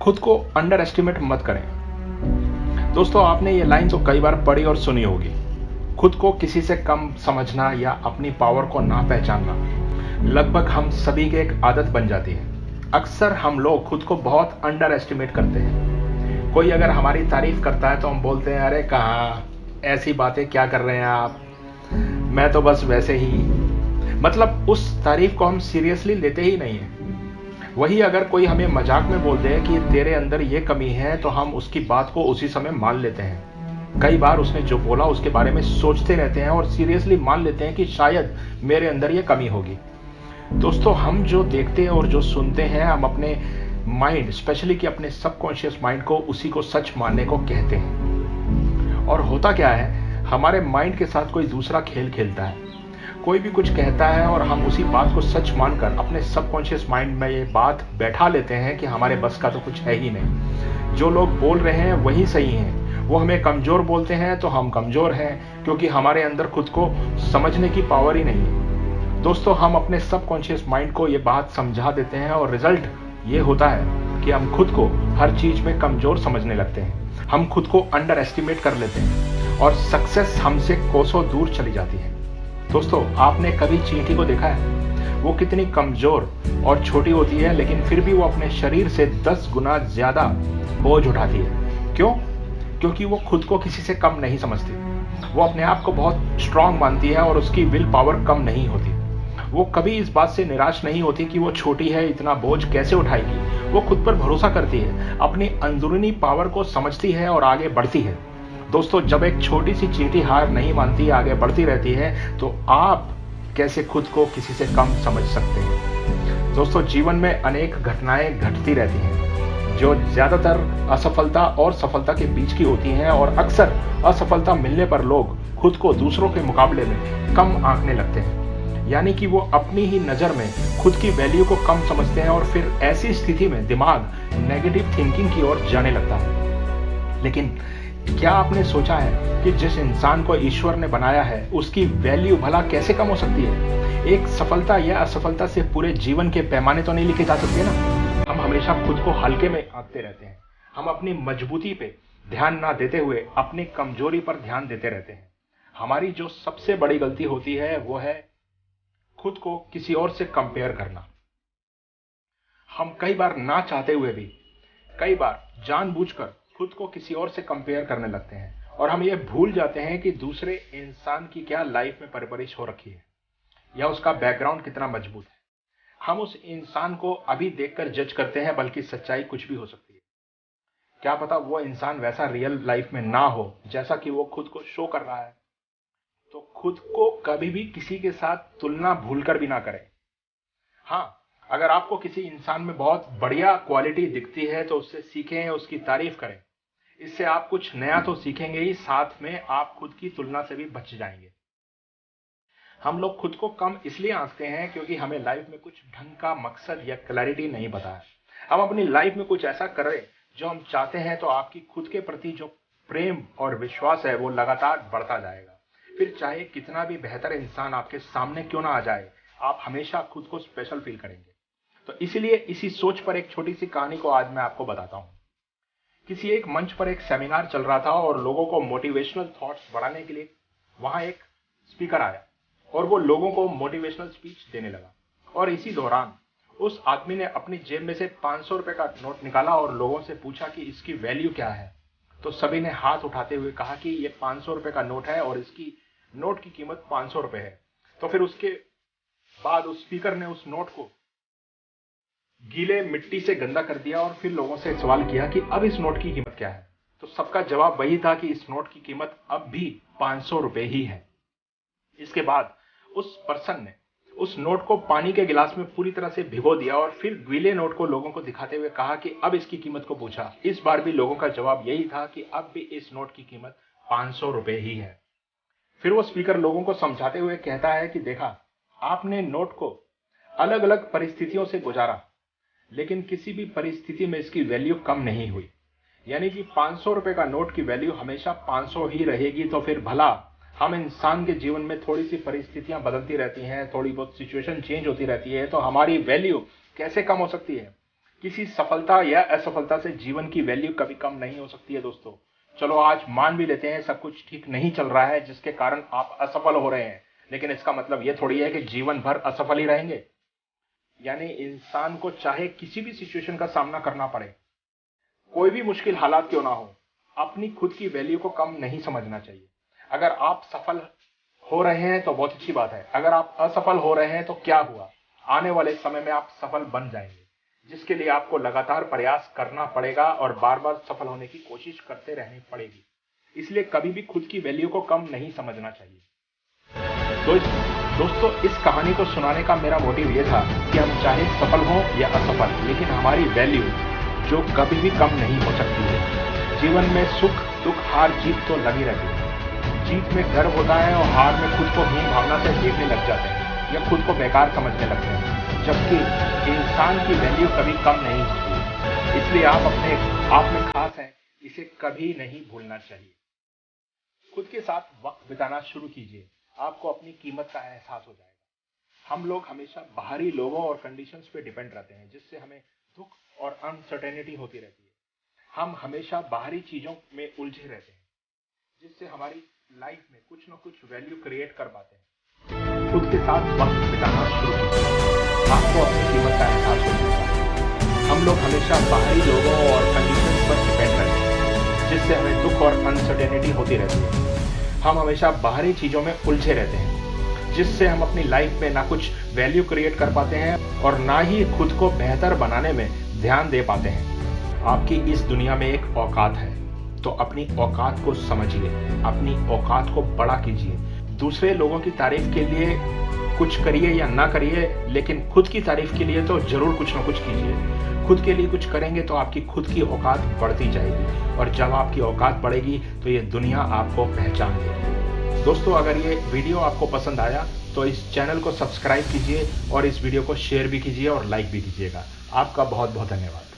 खुद को under estimate मत करें। दोस्तों, आपने ये लाइन तो कई बार पढ़ी और सुनी होगी। खुद को किसी से कम समझना या अपनी पावर को ना पहचानना लगभग हम सभी की एक आदत बन जाती है। अक्सर हम लोग खुद को बहुत अंडर एस्टिमेट करते हैं। कोई अगर हमारी तारीफ करता है तो हम बोलते हैं, अरे कहाँ, ऐसी बातें क्या कर रहे हैं आप, मैं तो बस वैसे ही। मतलब उस तारीफ को हम सीरियसली लेते ही नहीं है। वही अगर कोई हमें मजाक में बोल दे कि तेरे अंदर ये कमी है, तो हम उसकी बात को उसी समय मान लेते हैं। कई बार उसने जो बोला उसके बारे में सोचते रहते हैं और सीरियसली मान लेते हैं कि शायद मेरे अंदर ये कमी होगी। दोस्तों, हम जो देखते हैं और जो सुनते हैं, हम अपने माइंड, स्पेशली कि अपने सबकॉन्शियस माइंड को उसी को सच मानने को कहते हैं। और होता क्या है, हमारे माइंड के साथ कोई दूसरा खेल खेलता है। कोई भी कुछ कहता है और हम उसी बात को सच मानकर अपने सबकॉन्शियस माइंड में ये बात बैठा लेते हैं कि हमारे बस का तो कुछ है ही नहीं। जो लोग बोल रहे हैं वही सही हैं। वो हमें कमज़ोर बोलते हैं तो हम कमज़ोर हैं, क्योंकि हमारे अंदर खुद को समझने की पावर ही नहीं है। दोस्तों, हम अपने सबकॉन्शियस माइंड को ये बात समझा देते हैं और रिजल्ट ये होता है कि हम खुद को हर चीज़ में कमज़ोर समझने लगते हैं। हम खुद को अंडर एस्टिमेट कर लेते हैं और सक्सेस हमसे कोसों दूर चली जाती है। दोस्तों, आपने कभी चींटी को देखा है? वो कितनी कमजोर और छोटी होती है, लेकिन फिर भी वो अपने शरीर से 10 गुना ज्यादा बोझ उठाती है। क्यों? क्योंकि वो खुद को किसी से कम नहीं समझती। वो अपने आप को बहुत स्ट्रांग मानती है और उसकी विल पावर कम नहीं होती। वो कभी इस बात से निराश नहीं होती कि वो छोटी है, इतना बोझ कैसे उठाएगी। वो खुद पर भरोसा करती है, अपनी अंदरूनी पावर को समझती है और आगे बढ़ती है। दोस्तों, जब एक छोटी सी चींटी हार नहीं मानती, आगे बढ़ती रहती है, तो आप कैसे खुद को किसी से कम समझ सकते हैं? दोस्तों, जीवन में अनेक घटनाएं घटती रहती हैं जो ज्यादातर असफलता और सफलता के बीच की होती हैं, और अक्सर असफलता मिलने पर लोग खुद को दूसरों के मुकाबले में कम आंकने लगते हैं। यानी कि वो अपनी ही नज़र में खुद की वैल्यू को कम समझते हैं और फिर ऐसी स्थिति में दिमाग नेगेटिव थिंकिंग की ओर जाने लगता है। लेकिन क्या आपने सोचा है कि जिस इंसान को ईश्वर ने बनाया है, उसकी वैल्यू भला कैसे कम हो सकती है? एक सफलता या असफलता से पूरे जीवन के पैमाने तो नहीं लिखे जा सकते ना। हम हमेशा खुद को हल्के में आंकते रहते हैं। हम अपनी मजबूती पे ध्यान ना देते हुए अपनी कमजोरी पर ध्यान देते रहते हैं। हमारी जो सबसे बड़ी गलती होती है वो है खुद को किसी और से कंपेयर करना। हम कई बार ना चाहते हुए भी, कई बार जानबूझकर खुद को किसी और से कंपेयर करने लगते हैं, और हम ये भूल जाते हैं कि दूसरे इंसान की क्या लाइफ में परवरिश हो रखी है या उसका बैकग्राउंड कितना मजबूत है। हम उस इंसान को अभी देखकर जज करते हैं, बल्कि सच्चाई कुछ भी हो सकती है। क्या पता वो इंसान वैसा रियल लाइफ में ना हो जैसा कि वो खुद को शो कर रहा है। तो खुद को कभी भी किसी के साथ तुलना भूलकर भी ना करें। हाँ, अगर आपको किसी इंसान में बहुत बढ़िया क्वालिटी दिखती है तो उससे सीखें, उसकी तारीफ करें। इससे आप कुछ नया तो सीखेंगे ही, साथ में आप खुद की तुलना से भी बच जाएंगे। हम लोग खुद को कम इसलिए आंकते हैं क्योंकि हमें लाइफ में कुछ ढंग का मकसद या क्लैरिटी नहीं पता है। हम अपनी लाइफ में कुछ ऐसा करें जो हम चाहते हैं, तो आपकी खुद के प्रति जो प्रेम और विश्वास है वो लगातार बढ़ता जाएगा। फिर चाहे कितना भी बेहतर इंसान आपके सामने क्यों ना आ जाए, आप हमेशा खुद को स्पेशल फील करेंगे। तो इसीलिए इसी सोच पर एक छोटी सी कहानी को आज मैं आपको बताता हूँ। किसी एक मंच पर एक सेमिनार चल रहा था और लोगों को मोटिवेशनल थॉट्स बढ़ाने के लिए वहां एक स्पीकर आया और वो लोगों को मोटिवेशनल स्पीच देने लगा। और इसी दौरान उस आदमी ने अपनी जेब में से 500 रुपए का नोट निकाला और लोगों से पूछा कि इसकी वैल्यू क्या है। तो सभी ने हाथ उठाते हुए कहा कि ये 500 रुपए का नोट है और इसकी नोट की कीमत 500 रुपए है। तो फिर उसके बाद उस स्पीकर ने उस नोट को गीले मिट्टी से गंदा कर दिया और फिर लोगों से सवाल किया कि अब इस नोट की कीमत क्या है। तो सबका जवाब वही था कि इस नोट की कीमत अब भी 500 रुपए ही है। इसके बाद उस पर्सन ने उस नोट को पानी के गिलास में पूरी तरह से भिगो दिया और फिर गीले नोट को लोगों को दिखाते हुए कहा कि अब इसकी कीमत को पूछा। इस बार भी लोगों का जवाब यही था कि अब भी इस नोट की कीमत 500 रुपए ही है। फिर वो स्पीकर लोगों को समझाते हुए कहता है कि देखा, आपने नोट को अलग अलग परिस्थितियों से गुजारा, लेकिन किसी भी परिस्थिति में इसकी वैल्यू कम नहीं हुई। यानी कि 500 रुपए का नोट की वैल्यू हमेशा 500 ही रहेगी। तो फिर भला हम इंसान के जीवन में थोड़ी सी परिस्थितियां बदलती रहती हैं, थोड़ी बहुत सिचुएशन चेंज होती रहती है, तो हमारी वैल्यू कैसे कम हो सकती है? किसी सफलता या असफलता से जीवन की वैल्यू कभी कम नहीं हो सकती है दोस्तों। चलो आज मान भी लेते हैं सब कुछ ठीक नहीं चल रहा है जिसके कारण आप असफल हो रहे हैं, लेकिन इसका मतलब यह थोड़ी है कि जीवन भर असफल ही रहेंगे। यानी इंसान को चाहे किसी भी सिचुएशन का सामना करना पड़े, कोई भी मुश्किल हालात क्यों ना हो, अपनी खुद की वैल्यू को कम नहीं समझना चाहिए। अगर आप सफल हो रहे हैं तो बहुत अच्छी बात है, अगर आप असफल हो रहे हैं तो क्या हुआ, आने वाले समय में आप सफल बन जाएंगे, जिसके लिए आपको लगातार प्रयास करना पड़ेगा और बार बार सफल होने की कोशिश करते रहनी पड़ेगी। इसलिए कभी भी खुद की वैल्यू को कम नहीं समझना चाहिए। दोस्तों इस कहानी को सुनाने का मेरा मोटिव यह था कि हम चाहे सफल हों या असफल, लेकिन हमारी वैल्यू जो कभी भी कम नहीं हो सकती है। जीवन में सुख दुख हार जीत तो लगी रहती है। जीत में गर्व होता है और हार में खुद को हीन भावना से देखने लग जाते हैं या खुद को बेकार समझने लगते हैं, जबकि इंसान की वैल्यू कभी कम नहीं होती। इसलिए आप अपने आप में खास हैं, इसे कभी नहीं भूलना चाहिए। खुद के साथ वक्त बिताना शुरू कीजिए, आपको अपनी कीमत का एहसास हो जाएगा। हम लोग हमेशा बाहरी लोगों और कंडीशंस पे डिपेंड रहते हैं, जिससे हमें दुख और अनसर्टेनिटी होती रहती है। हम हमेशा बाहरी चीजों में उलझे रहते हैं, जिससे हमारी लाइफ में कुछ न कुछ वैल्यू क्रिएट कर पाते हैं। खुद के साथ वक्त बिताना शुरू कीजिए, आपको अपनी कीमत का एहसास हो जाएगा। हम लोग हमेशा बाहरी लोगों और कंडीशंस पर डिपेंड रहते हैं, जिससे हमें दुख और अनसर्टेनिटी होती रहती है। हम हमेशा बाहरी चीजों में उलझे रहते हैं, जिससे हम अपनी लाइफ में ना कुछ वैल्यू क्रिएट कर पाते हैं और ना ही खुद को बेहतर बनाने में ध्यान दे पाते हैं। आपकी इस दुनिया में एक औकात है, तो अपनी औकात को समझिए, अपनी औकात को बड़ा कीजिए। दूसरे लोगों की तारीफ के लिए कुछ करिए या ना करिए, लेकिन खुद की तारीफ के लिए तो जरूर कुछ ना कुछ कीजिए। खुद के लिए कुछ करेंगे तो आपकी खुद की औकात बढ़ती जाएगी, और जब आपकी औकात बढ़ेगी तो ये दुनिया आपको पहचान लेगी। दोस्तों अगर ये वीडियो आपको पसंद आया तो इस चैनल को सब्सक्राइब कीजिए और इस वीडियो को शेयर भी कीजिए और लाइक भी कीजिएगा। आपका बहुत बहुत धन्यवाद।